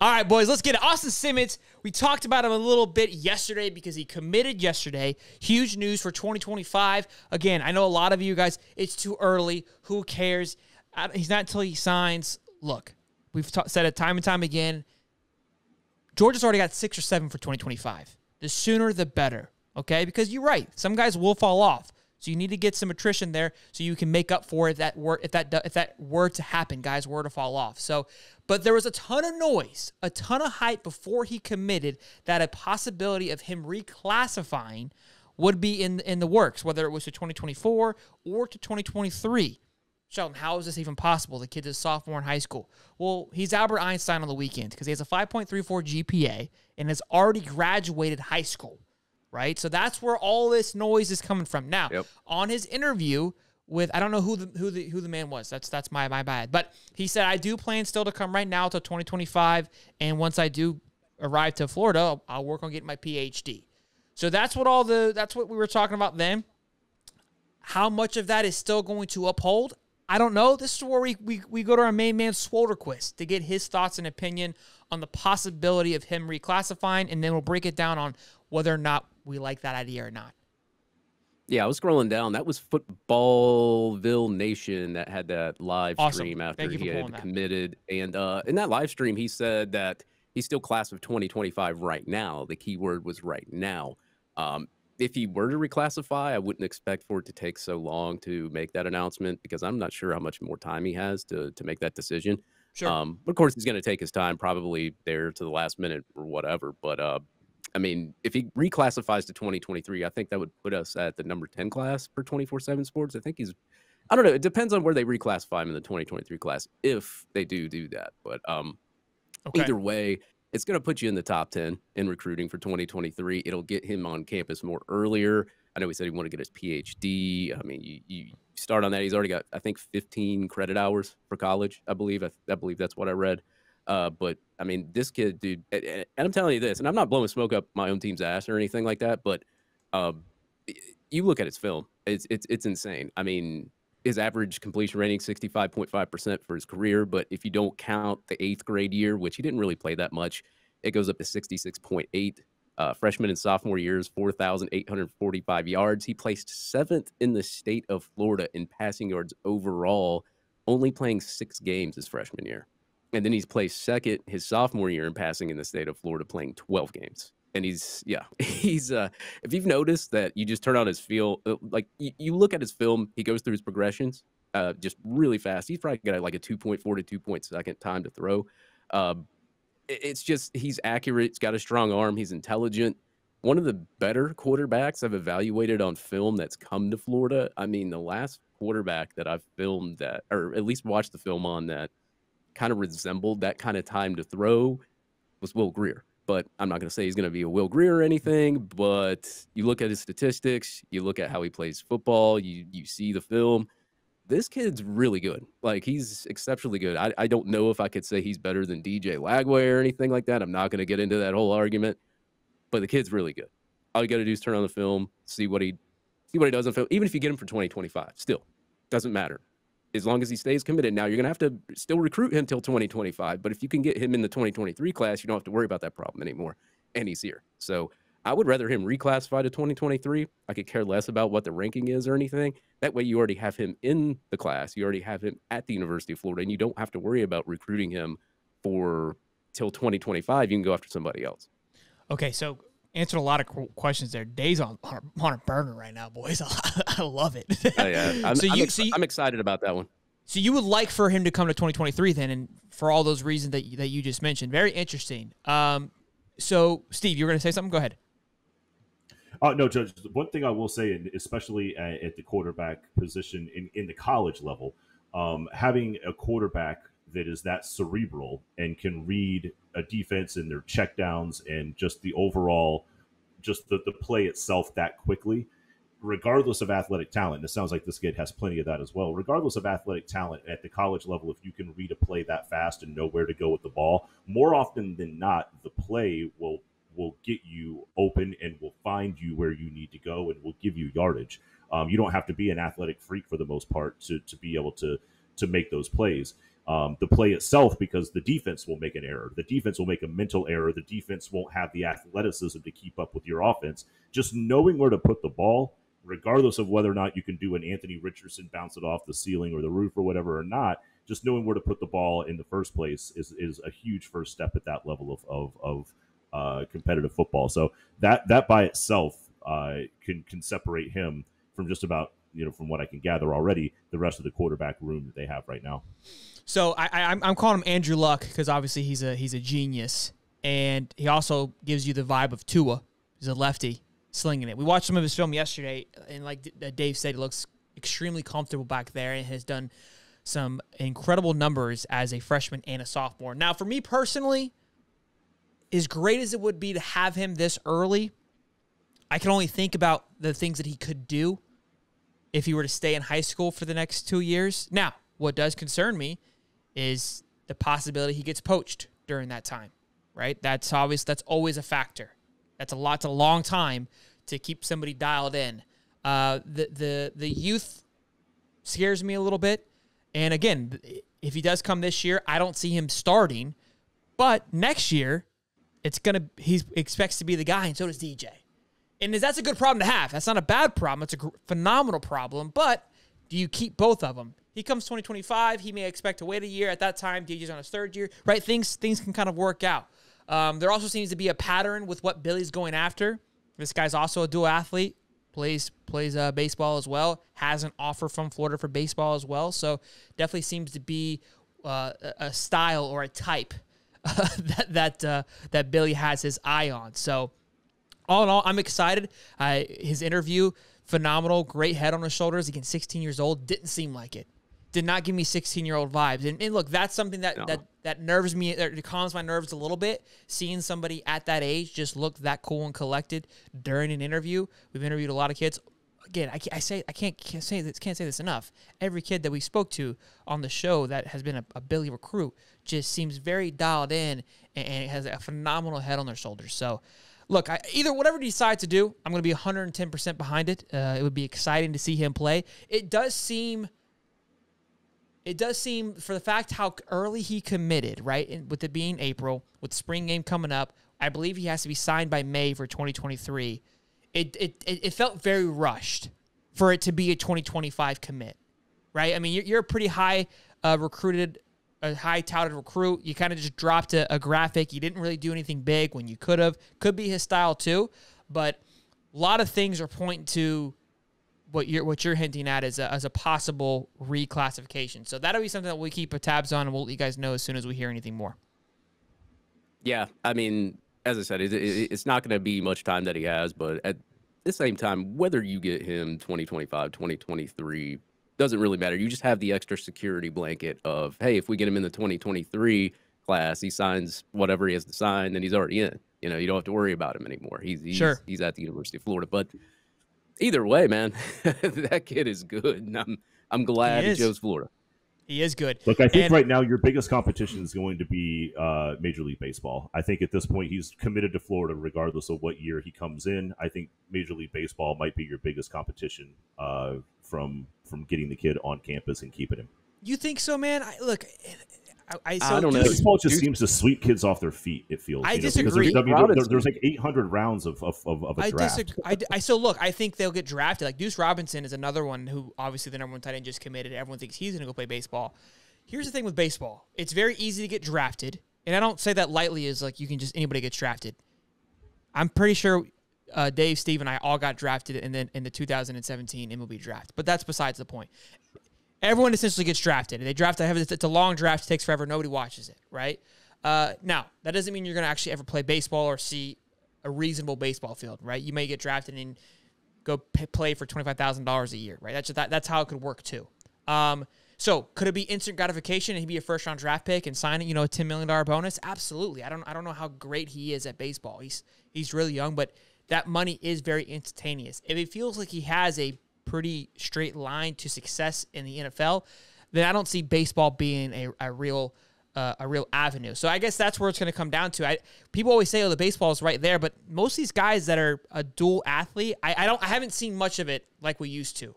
All right, boys, let's get it. Austin Simmons, we talked about him a little bit yesterday because he committed yesterday. Huge news for 2025. Again, I know a lot of you guys, it's too early. Who cares? He's not until he signs. Look, we've said it time and time again. Georgia's already got 6 or 7 for 2025. The sooner, the better, okay? Because you're right. Some guys will fall off. So you need to get some attrition there so you can make up for it if that were to happen, guys, were to fall off. So, but there was a ton of noise, a ton of hype before he committed that a possibility of him reclassifying would be in the works, whether it was to 2024 or to 2023. Sheldon, how is this even possible? The kid's a sophomore in high school. Well, he's Albert Einstein on the weekend because he has a 5.34 GPA and has already graduated high school. Right, so that's where all this noise is coming from. Now, on his interview with, I don't know who the man was. That's my bad. But he said, I do plan still to come right now till 2025, and once I do arrive to Florida, I'll work on getting my PhD. So that's what we were talking about then. How much of that is still going to uphold? I don't know. This is where we go to our main man Swolderquist to get his thoughts and opinion on the possibility of him reclassifying, and then we'll break it down on whether or not we like that idea or not. Yeah, I was scrolling down. That was Footballville Nation that had that live stream after he had committed. And in that live stream, he said that he's still class of 2025 right now. The key word was right now. If he were to reclassify, I wouldn't expect for it to take so long to make that announcement because I'm not sure how much more time he has to make that decision. Sure. But of course, he's going to take his time, probably there to the last minute or whatever. But I mean, if he reclassifies to 2023, I think that would put us at the number 10 class for 24/7 Sports. I think I don't know. It depends on where they reclassify him in the 2023 class, if they do that. But either way, it's going to put you in the top 10 in recruiting for 2023. It'll get him on campus more earlier. I know he said he wanted to get his PhD. I mean, you start on that. He's already got, I think, 15 credit hours for college, I believe. I believe that's what I read. But, I mean, this kid, dude, and I'm telling you this, and I'm not blowing smoke up my own team's ass or anything like that, but you look at his film, it's insane. I mean, his average completion rating, 65.5% for his career, but if you don't count the 8th grade year, which he didn't really play that much, it goes up to 66.8. Freshman and sophomore years, 4,845 yards. He placed 7th in the state of Florida in passing yards overall, only playing 6 games his freshman year. And then he's placed 2nd his sophomore year in passing in the state of Florida, playing 12 games. And he's if you've noticed that you just turn on his feel, like you look at his film, he goes through his progressions just really fast. He's probably got like a 2.4 to 2.2 time to throw. It's just, he's accurate. He's got a strong arm. He's intelligent. One of the better quarterbacks I've evaluated on film that's come to Florida. I mean, the last quarterback that I've filmed that, or at least watched the film on that kind of resembled that kind of time to throw was Will Grier. But I'm not going to say he's going to be a Will Grier or anything, but you look at his statistics, you look at how he plays football, you see the film. This kid's really good. Like, he's exceptionally good. I don't know if I could say he's better than DJ Lagway or anything like that. I'm not going to get into that whole argument, but the kid's really good. All you got to do is turn on the film, see what he does in film. Even if you get him for 2025, still doesn't matter. As long as he stays committed. Now, you're going to have to still recruit him till 2025, but if you can get him in the 2023 class, you don't have to worry about that problem anymore, and he's here. So I would rather him reclassify to 2023. I could care less about what the ranking is or anything. That way you already have him in the class. You already have him at the University of Florida, and you don't have to worry about recruiting him for till 2025. You can go after somebody else. Okay, so answered a lot of questions there. Days on a burner right now, boys. I love it. Oh, yeah. I'm excited about that one. So you would like for him to come to 2023 then, and for all those reasons that you just mentioned. Very interesting. So, Steve, you were going to say something? Go ahead. No, Judge, one thing I will say, and especially at the quarterback position in the college level, having a quarterback that is that cerebral and can read a defense and their checkdowns and just the overall, just the play itself that quickly, regardless of athletic talent. It sounds like this kid has plenty of that as well. Regardless of athletic talent at the college level, if you can read a play that fast and know where to go with the ball, more often than not, the play will get you open and will find you where you need to go and will give you yardage. You don't have to be an athletic freak for the most part to be able to make those plays. the play itself, because the defense will make an error. The defense will make a mental error. The defense won't have the athleticism to keep up with your offense. Just knowing where to put the ball, regardless of whether or not you can do an Anthony Richardson, bounce it off the ceiling or the roof or whatever or not, just knowing where to put the ball in the first place is a huge first step at that level of competitive football. So that by itself can separate him from just about, from what I can gather already, the rest of the quarterback room that they have right now. So I'm calling him Andrew Luck because obviously he's a genius, and he also gives you the vibe of Tua. He's a lefty slinging it. We watched some of his film yesterday, and like Dave said, he looks extremely comfortable back there and has done some incredible numbers as a freshman and a sophomore. Now, for me personally, as great as it would be to have him this early, I can only think about the things that he could do if he were to stay in high school for the next 2 years. Now, what does concern me is the possibility he gets poached during that time, right? That's obvious. That's always a factor. That's a long time to keep somebody dialed in. The youth scares me a little bit. And again, if he does come this year, I don't see him starting. But next year, he expects to be the guy, and so does DJ. And that's a good problem to have. That's not a bad problem. It's a phenomenal problem. But do you keep both of them? He comes 2025. He may expect to wait a year. At that time, DJ's on his third year, right? Things can kind of work out. There also seems to be a pattern with what Billy's going after. This guy's also a dual athlete, plays baseball as well, has an offer from Florida for baseball as well. So definitely seems to be a style or a type that Billy has his eye on. So all in all, I'm excited. His interview, phenomenal, great head on his shoulders. Again, 16 years old, didn't seem like it. Did not give me 16-year-old vibes. And look, that's something that nerves me, that calms my nerves a little bit, seeing somebody at that age just look that cool and collected during an interview. We've interviewed a lot of kids. Again, I can't say this enough. Every kid that we spoke to on the show that has been a Billy recruit just seems very dialed in and has a phenomenal head on their shoulders. So, look, either whatever he decides to do, I'm going to be 110% behind it. It would be exciting to see him play. It does seem, for the fact how early he committed, right, and with it being April, with spring game coming up, I believe he has to be signed by May for 2023. It felt very rushed for it to be a 2025 commit, right? I mean, you're a pretty high touted recruit. You kind of just dropped a graphic. You didn't really do anything big when you could have. Could be his style too, but a lot of things are pointing to what you're hinting at as a possible reclassification. So that'll be something that we keep tabs on, and we'll let you guys know as soon as we hear anything more. Yeah, I mean, as I said, it's not going to be much time that he has, but at the same time, whether you get him 2025, 2023, doesn't really matter. You just have the extra security blanket of, hey, if we get him in the 2023 class, he signs whatever he has to sign, then he's already in. You don't have to worry about him anymore. He's at the University of Florida. But either way, man, that kid is good, and I'm glad he chose Florida. He is good. Look, I think right now your biggest competition is going to be Major League Baseball. I think at this point he's committed to Florida regardless of what year he comes in. I think Major League Baseball might be your biggest competition from getting the kid on campus and keeping him. You think so, man? I don't know. Baseball just seems to sweep kids off their feet, it feels. I disagree. There's like 800 rounds of a draft. I think they'll get drafted. Like Deuce Robinson is another one who obviously the number one tight end just committed. Everyone thinks he's going to go play baseball. Here's the thing with baseball. It's very easy to get drafted. And I don't say that lightly as like anybody gets drafted. I'm pretty sure Dave, Steve, and I all got drafted in the 2017 MLB draft. But that's besides the point. Everyone essentially gets drafted. They draft. It's a long draft. It takes forever. Nobody watches it, right? Now, that doesn't mean you're going to actually ever play baseball or see a reasonable baseball field, right? You may get drafted and go play for $25,000 a year, right? That's how it could work too. So could it be instant gratification and he'd be a first-round draft pick and sign a $10 million bonus? Absolutely. I don't know how great he is at baseball. He's really young, but that money is very instantaneous. If it feels like he has a pretty straight line to success in the NFL, then I don't see baseball being a real avenue. So I guess that's where it's going to come down to. People always say, "Oh, the baseball is right there," but most of these guys that are a dual athlete, I haven't seen much of it like we used to.